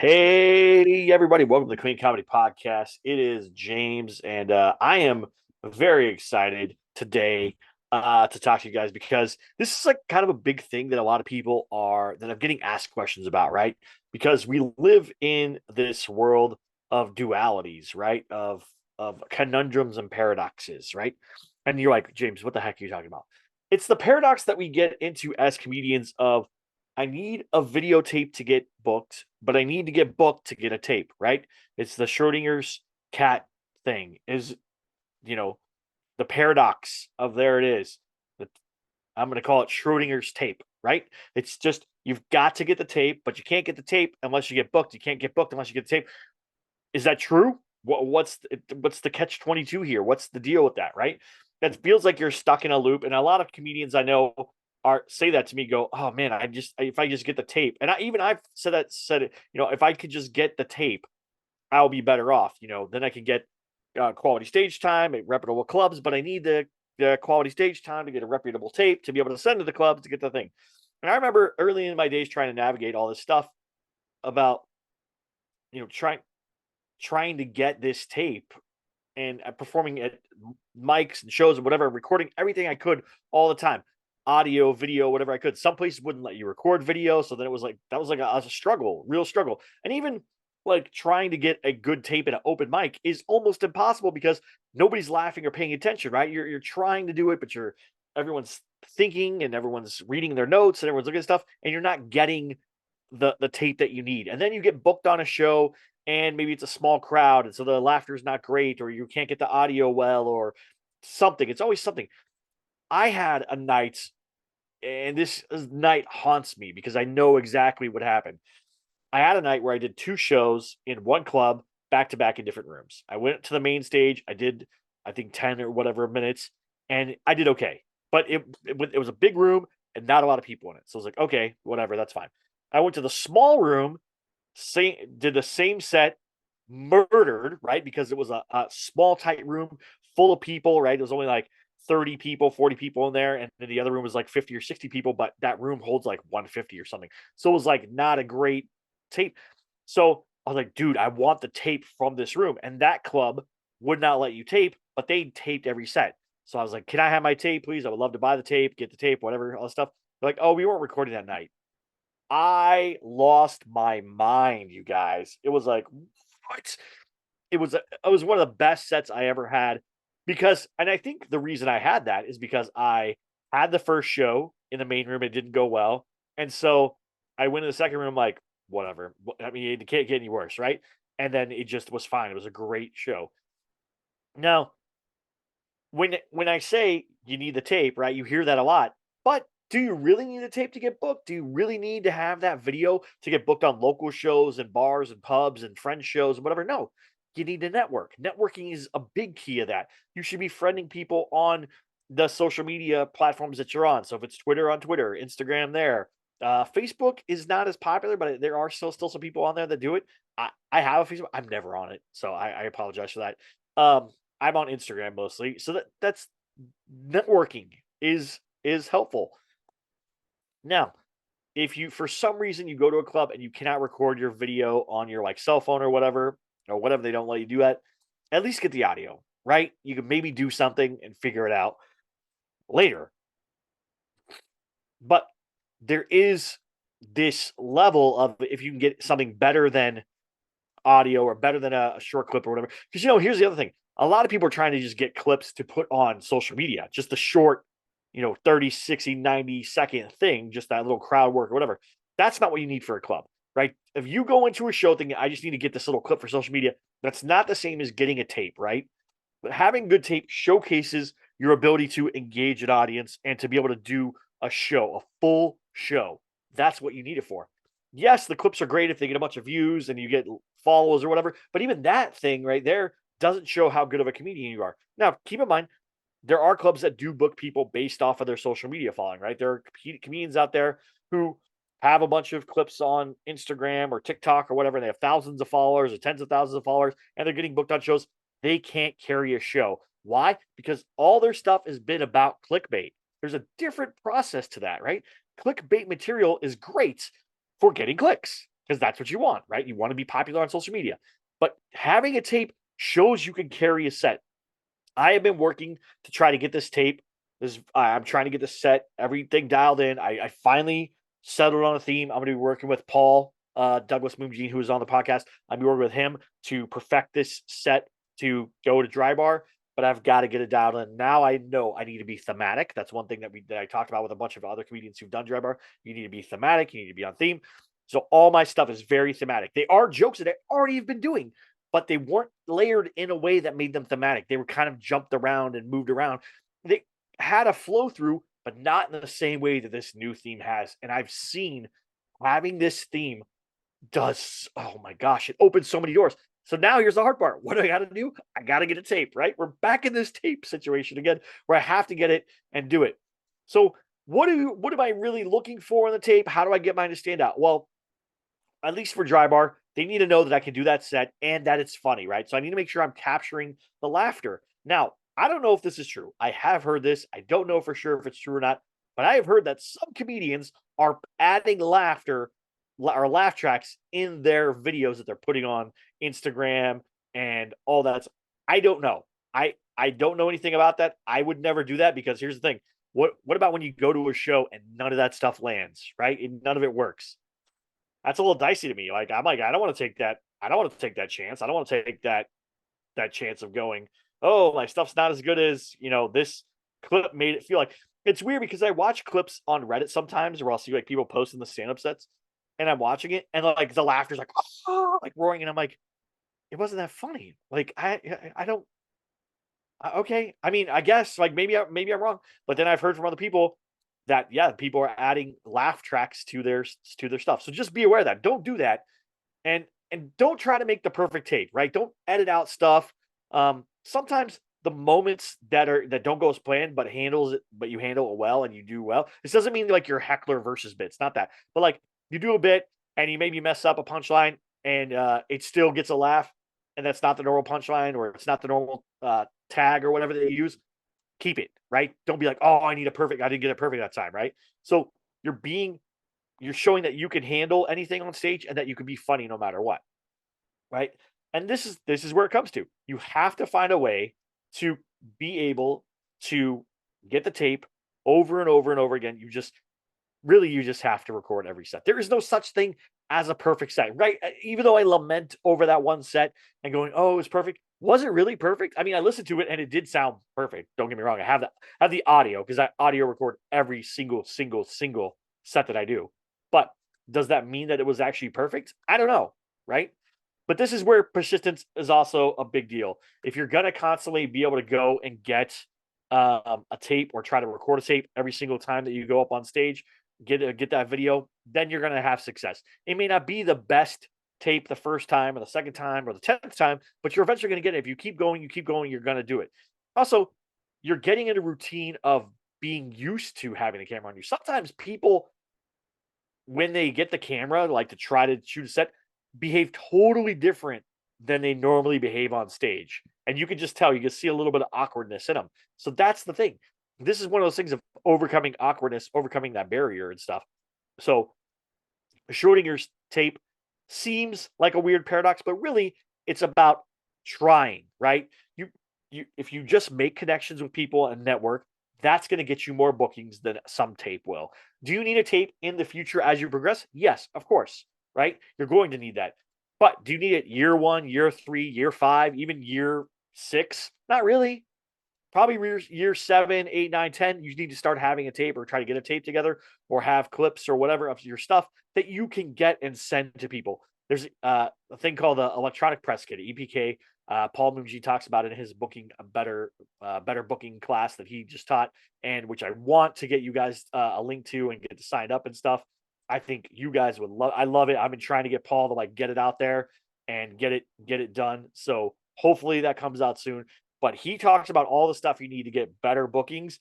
Hey, everybody, welcome to the Clean Comedy Podcast. It is James, and I am very excited today to talk to you guys because this is like kind of a big thing that a lot of people are that I'm getting asked questions about, right? Because we live in this world of dualities, right? Of conundrums and paradoxes, right? And you're like, James, what the heck are you talking about? It's the paradox that we get into as comedians of I need a videotape to get booked, but I need to get booked to get a tape, right? It's the Schrodingers cat thing. Is you know the paradox of there it is. The, I'm going to call it Schrodinger's tape, right? It's just you've got to get the tape, but you can't get the tape unless you get booked. You can't get booked unless you get the tape. Is that true? What's the catch 22 here? What's the deal with that, right? That feels like you're stuck in a loop, and a lot of comedians I know are say that to me. Go, oh man, if I just get the tape, and I've said it. If I could just get the tape, I'll be better off. Then I can get quality stage time at reputable clubs, but I need the quality stage time to get a reputable tape to be able to send to the clubs to get the thing. And I remember early in my days trying to navigate all this stuff about trying to get this tape and performing at mics and shows and whatever, recording everything I could all the time, audio, video, whatever I could. Some places wouldn't let you record video, so then it was like that was like a struggle, real struggle. And even like trying to get a good tape at an open mic is almost impossible because nobody's laughing or paying attention, right? You're trying to do it, but everyone's thinking and everyone's reading their notes and everyone's looking at stuff, and you're not getting the tape that you need. And then you get booked on a show and maybe it's a small crowd and so the laughter is not great or you can't get the audio well or something. It's always something. I had a night and this night haunts me because I know exactly what happened. I had a night where I did two shows in one club back to back in different rooms. I went to the main stage. I did, I think, 10 or whatever minutes, and I did okay. But it was a big room and not a lot of people in it. So I was like, okay, whatever, that's fine. I went to the small room, did the same set, murdered, right? Because it was a small, tight room full of people, right? It was only like 30 people, 40 people in there. And then the other room was like 50 or 60 people, but that room holds like 150 or something. So it was like not a great tape. So I was like, dude, I want the tape from this room. And that club would not let you tape, but they taped every set. So I was like, can I have my tape, please? I would love to buy the tape, get the tape, whatever, all that stuff. They're like, oh, we weren't recording that night. I lost my mind, you guys. It was like, what? It was one of the best sets I ever had because, and I think the reason I had that is because I had the first show in the main room. It didn't go well. And so I went in the second room, like, whatever. I mean, it can't get any worse, right? And then it just was fine. It was a great show. Now, when I say you need the tape, right? You hear that a lot. But do you really need the tape to get booked? Do you really need to have that video to get booked on local shows and bars and pubs and friend shows and whatever? No. You need to network. Networking is a big key of that. You should be friending people on the social media platforms that you're on. So if it's Twitter on Twitter, Instagram there. Facebook is not as popular, but there are still some people on there that do it. I have a Facebook. I'm never on it, so I apologize for that. I'm on Instagram mostly. So that's networking is helpful. Now, if you for some reason you go to a club and you cannot record your video on your like cell phone or whatever they don't let you do that, at least get the audio, right? You can maybe do something and figure it out later. But there is this level of if you can get something better than audio or better than a short clip or whatever. Because here's the other thing. A lot of people are trying to just get clips to put on social media, just a short, 30, 60, 90-second thing, just that little crowd work or whatever. That's not what you need for a club, right? If you go into a show thinking, I just need to get this little clip for social media, that's not the same as getting a tape, right? But having good tape showcases your ability to engage an audience and to be able to do a show, a full show. That's what you need it for. Yes, the clips are great if they get a bunch of views and you get follows or whatever, but even that thing right there doesn't show how good of a comedian you are. Now, keep in mind, there are clubs that do book people based off of their social media following, right? There are comedians out there who have a bunch of clips on Instagram or TikTok or whatever, and they have thousands of followers or tens of thousands of followers, and they're getting booked on shows. They can't carry a show. Why? Because all their stuff has been about clickbait. There's a different process to that, right? Clickbait material is great for getting clicks. because that's what you want, right? You want to be popular on social media. But having a tape shows you can carry a set. I have been working to try to get this tape. I'm trying to get the set, everything dialed in. I finally settled on a theme. I'm going to be working with Paul Douglas Moonjean, who is on the podcast. I'm going to be working with him to perfect this set to go to Dry Bar, but I've got to get it dialed in. Now I know I need to be thematic. That's one thing that I talked about with a bunch of other comedians who've done Dry Bar. You need to be thematic. You need to be on theme. So all my stuff is very thematic. They are jokes that I already have been doing, but they weren't layered in a way that made them thematic. They were kind of jumped around and moved around. They had a flow through, but not in the same way that this new theme has. And I've seen having this theme does, oh my gosh, it opens so many doors. So now here's the hard part. What do I got to do? I got to get a tape, right? We're back in this tape situation again where I have to get it and do it. So what am I really looking for in the tape? How do I get mine to stand out? Well, at least for Dry Bar, they need to know that I can do that set and that it's funny, right? So I need to make sure I'm capturing the laughter. Now, I don't know if this is true. I have heard this. I don't know for sure if it's true or not, but I have heard that some comedians are adding laughter or laugh tracks in their videos that they're putting on Instagram and all that. I don't know. I don't know anything about that. I would never do that because here's the thing. What about when you go to a show and none of that stuff lands, right? And none of it works? That's a little dicey to me. Like, I'm like, I don't want to take that. I don't want to take that chance. I don't want to take that chance of going, oh, my stuff's not as good as, this clip made it feel like. It's weird because I watch clips on Reddit sometimes where I'll see like people posting the stand-up sets and I'm watching it and like the laughter's like, oh, like roaring. And I'm like, it wasn't that funny. Like, I don't, okay. I mean, I guess like maybe I'm wrong, but then I've heard from other people that, yeah, people are adding laugh tracks to their stuff. So just be aware of that. Don't do that. And don't try to make the perfect tape, right? Don't edit out stuff. Sometimes the moments that don't go as planned, but you handle it well and you do well. This doesn't mean like you're heckler versus bits, not that. But like you do a bit and you maybe mess up a punchline and it still gets a laugh, and that's not the normal punchline or it's not the normal tag or whatever they use. Keep it, right? Don't be like, oh, I didn't get it perfect that time, right? So you're showing that you can handle anything on stage and that you can be funny no matter what, right? And this is where it comes to. You have to find a way to be able to get the tape over and over and over again. You just have to record every set. There is no such thing as a perfect set, right? Even though I lament over that one set and going, oh, it was perfect. Was it really perfect? I mean, I listened to it and it did sound perfect. Don't get me wrong. I have the audio because I audio record every single set that I do. But does that mean that it was actually perfect? I don't know, right? But this is where persistence is also a big deal. If you're going to constantly be able to go and get a tape or try to record a tape every single time that you go up on stage, get that video, then you're going to have success. It may not be the best tape the first time or the second time or the 10th time, but you're eventually going to get it. If you keep going, you're going to do it. Also, you're getting in a routine of being used to having a camera on you. Sometimes people, when they get the camera, like to try to shoot a set, behave totally different than they normally behave on stage. And you can just tell, you can see a little bit of awkwardness in them. So that's the thing. This is one of those things of overcoming awkwardness, overcoming that barrier and stuff. So Schrodinger's tape seems like a weird paradox, but really it's about trying, right? If you just make connections with people and network, that's going to get you more bookings than some tape will. Do you need a tape in the future as you progress? Yes, of course, right? You're going to need that. But do you need it year 1, year 3, year 5, even year 6? Not really. Probably year 7, 8, 9, 10, you need to start having a tape or try to get a tape together or have clips or whatever of your stuff that you can get and send to people. There's a thing called the electronic press kit, EPK. Paul Moonji talks about it in his booking a better booking class that he just taught, and which I want to get you guys a link to and get to sign up and stuff. I think you guys would love. I love it. I've been trying to get Paul to like get it out there and get it done. So hopefully that comes out soon. But he talks about all the stuff you need to get better bookings.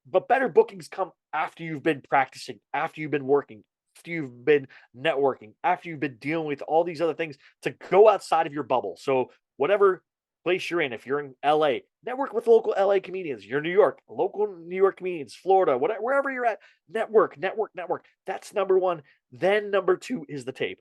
But better bookings come after you've been practicing, after you've been working, after you've been networking, after you've been dealing with all these other things to go outside of your bubble. So whatever place you're in, if you're in LA, network with local LA comedians. You're in New York, local New York comedians, Florida, whatever, wherever you're at, network. That's number 1. Then number 2 is the tape.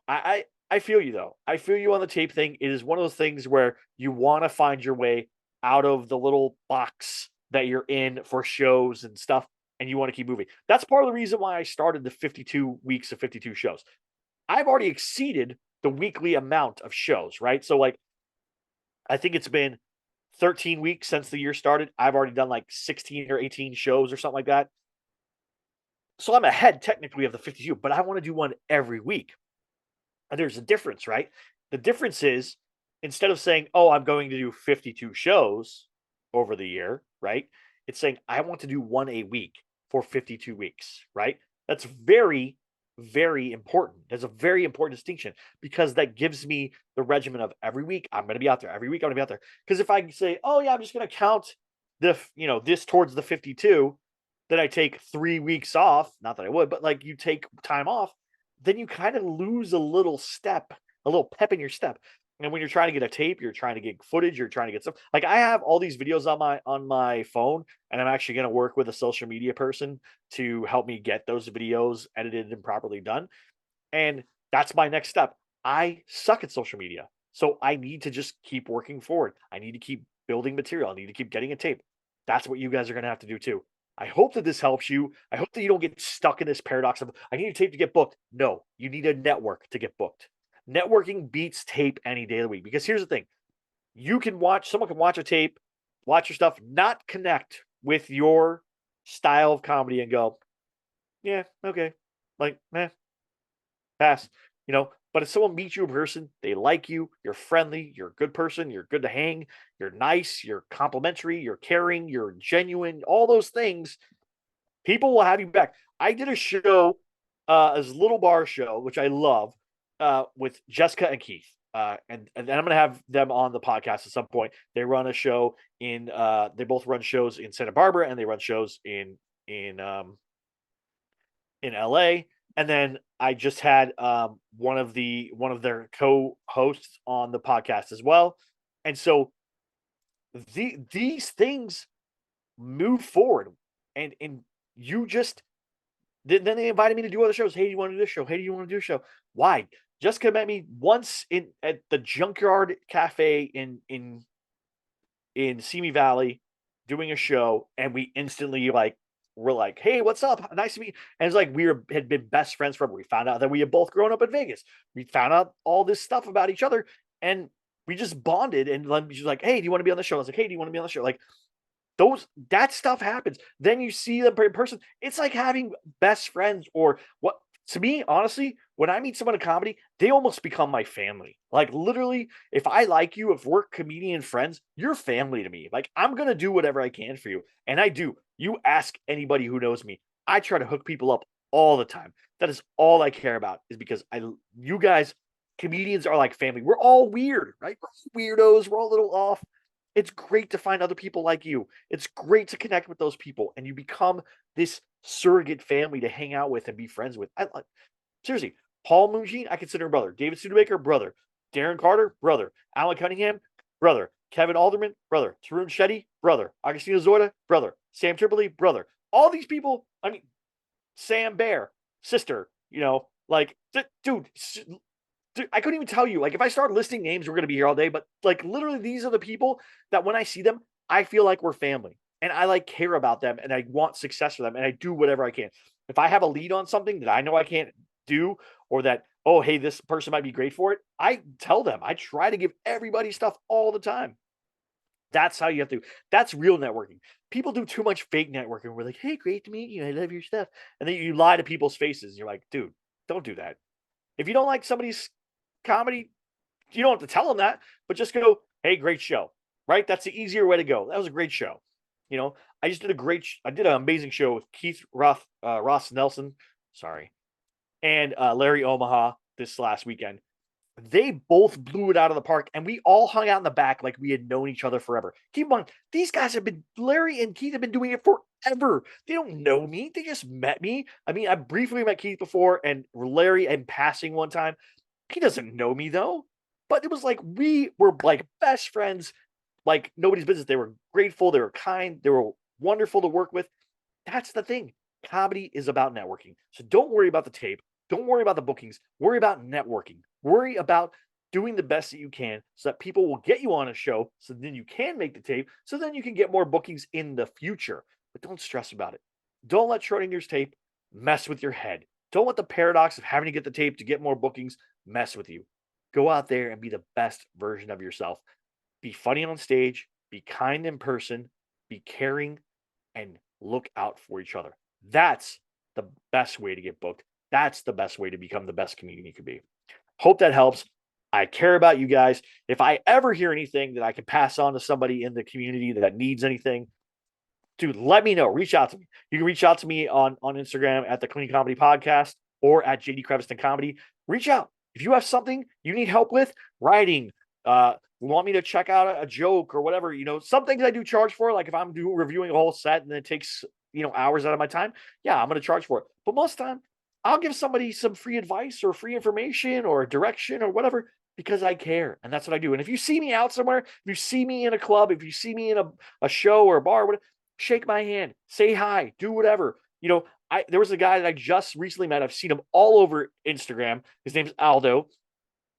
I feel you though. I feel you on the tape thing. It is one of those things where you want to find your way out of the little box that you're in for shows and stuff, and you want to keep moving. That's part of the reason why I started the 52 weeks of 52 shows. I've already exceeded the weekly amount of shows, right? So like I think it's been 13 weeks since the year started. I've already done like 16 or 18 shows or something like that. So I'm ahead technically of the 52, but I want to do one every week. And there's a difference, right? The difference is instead of saying, "Oh, I'm going to do 52 shows over the year," right? It's saying, "I want to do one a week for 52 weeks," right? That's very, very important. There's a very important distinction because that gives me the regimen of every week I'm going to be out there. Every week I'm going to be out there. Because if I say, "Oh yeah, I'm just going to count this towards the 52," then I take 3 weeks off. Not that I would, but like you take time off, then you kind of lose a little step, a little pep in your step. And when you're trying to get a tape, you're trying to get footage, you're trying to get stuff. Like I have all these videos on my phone, and I'm actually going to work with a social media person to help me get those videos edited and properly done. And that's my next step. I suck at social media. So I need to just keep working forward. I need to keep building material. I need to keep getting a tape. That's what you guys are going to have to do too. I hope that this helps you. I hope that you don't get stuck in this paradox of I need a tape to get booked. No, you need a network to get booked. Networking beats tape any day of the week because here's the thing. Someone can watch a tape, watch your stuff, not connect with your style of comedy and go, yeah, okay. Like, pass. But if someone meets you in person, they like you, you're friendly, you're a good person, you're good to hang, you're nice, you're complimentary, you're caring, you're genuine, all those things, people will have you back. I did a show, as a little bar show, which I love, with Jessica and Keith. And I'm gonna have them on the podcast at some point. They run a show they both run shows in Santa Barbara and they run shows in um in LA. And then I just had one of their co-hosts on the podcast as well. And so these things move forward. And you just then they invited me to do other shows. Hey, do you want to do this show? Hey, do you want to do a show? Why? Jessica met me once at the Junkyard Cafe in Simi Valley doing a show, and we instantly we're like, "Hey, what's up? Nice to meet you." And it's like had been best friends forever. We found out that we had both grown up in Vegas. We found out all this stuff about each other, and we just bonded. And then she's like, "Hey, do you want to be on the show?" I was like, "Hey, do you want to be on the show?" Like that stuff happens. Then you see them in person. It's like having best friends or what to me, honestly, when I meet someone in comedy, they almost become my family. Like literally, if I like you, if we're comedian friends, you're family to me. Like I'm gonna do whatever I can for you. And I do. You ask anybody who knows me. I try to hook people up all the time. That is all I care about, is because you guys, comedians are like family. We're all weird, right? We're all weirdos, we're all a little off. It's great to find other people like you. It's great to connect with those people, and you become this surrogate family to hang out with and be friends with. Seriously, Paul Moonsheen, I consider him brother. David Studebaker, brother. Darren Carter, brother. Alan Cunningham, brother. Kevin Alderman, brother. Tarun Shetty, brother. Agostino Zorda, brother. Sam Tripoli, brother. All these people, I mean, Sam Bear, sister, dude, I couldn't even tell you. Like, if I start listing names, we're going to be here all day. But, like, literally, these are the people that when I see them, I feel like we're family. And I, like, care about them. And I want success for them. And I do whatever I can. If I have a lead on something that I know I can't do, or that, oh, hey, this person might be great for it, I tell them. I try to give everybody stuff all the time. That's how you have to. That's real networking. People do too much fake networking. We're like, hey, great to meet you. I love your stuff. And then you lie to people's faces. You're like, dude, don't do that. If you don't like somebody's comedy, you don't have to tell them that, but just go, hey, great show, right? That's the easier way to go. That was a great show. I just did I did an amazing show with Keith Ross Nelson, sorry, and Larry Omaha this last weekend. They both blew it out of the park, and we all hung out in the back like we had known each other forever. Keep in mind, these guys Larry and Keith have been doing it forever. They don't know me. They just met me. I mean, I briefly met Keith before, and Larry in passing one time. He doesn't know me though, but it was like we were like best friends, like nobody's business. They were grateful, they were kind, they were wonderful to work with. That's the thing. Comedy is about networking. So don't worry about the tape. Don't worry about the bookings. Worry about networking. Worry about doing the best that you can so that people will get you on a show so then you can make the tape so then you can get more bookings in the future. But don't stress about it. Don't let Schrodinger's tape mess with your head. Don't let the paradox of having to get the tape to get more bookings mess with you. Go out there and be the best version of yourself. Be funny on stage, be kind in person, be caring, and look out for each other. That's the best way to get booked. That's the best way to become the best comedian you could be. Hope that helps. I care about you guys. If I ever hear anything that I can pass on to somebody in the community that needs anything, dude, let me know. Reach out to me. You can reach out to me on Instagram at the Clean Comedy Podcast or at JD Creviston Comedy. Reach out. If you have something you need help with, writing, want me to check out a joke or whatever, some things I do charge for, like if I'm reviewing a whole set and it takes, hours out of my time, yeah, I'm going to charge for it. But most of the time, I'll give somebody some free advice or free information or direction or whatever because I care. And that's what I do. And if you see me out somewhere, if you see me in a club, if you see me in a show or a bar, whatever, shake my hand, say hi, do whatever. There was a guy that I just recently met. I've seen him all over Instagram. His name's Aldo.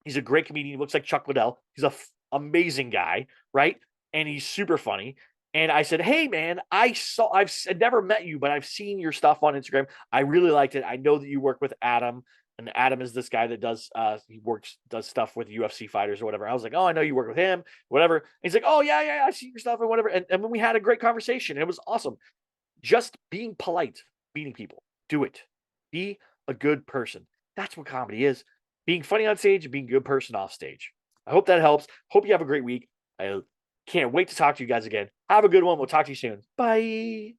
He's a great comedian. He looks like Chuck Liddell. He's an amazing guy, right? And he's super funny. And I said, "Hey, man, I've never met you, but I've seen your stuff on Instagram. I really liked it. I know that you work with Adam, and Adam is this guy that does stuff with UFC fighters or whatever." I was like, "Oh, I know you work with him, whatever." And he's like, "Oh, yeah, I see your stuff and whatever." And then we had a great conversation. And it was awesome. Just being polite, meeting people. Do it. Be a good person. That's what comedy is. Being funny on stage and being a good person off stage. I hope that helps. Hope you have a great week. I can't wait to talk to you guys again. Have a good one. We'll talk to you soon. Bye.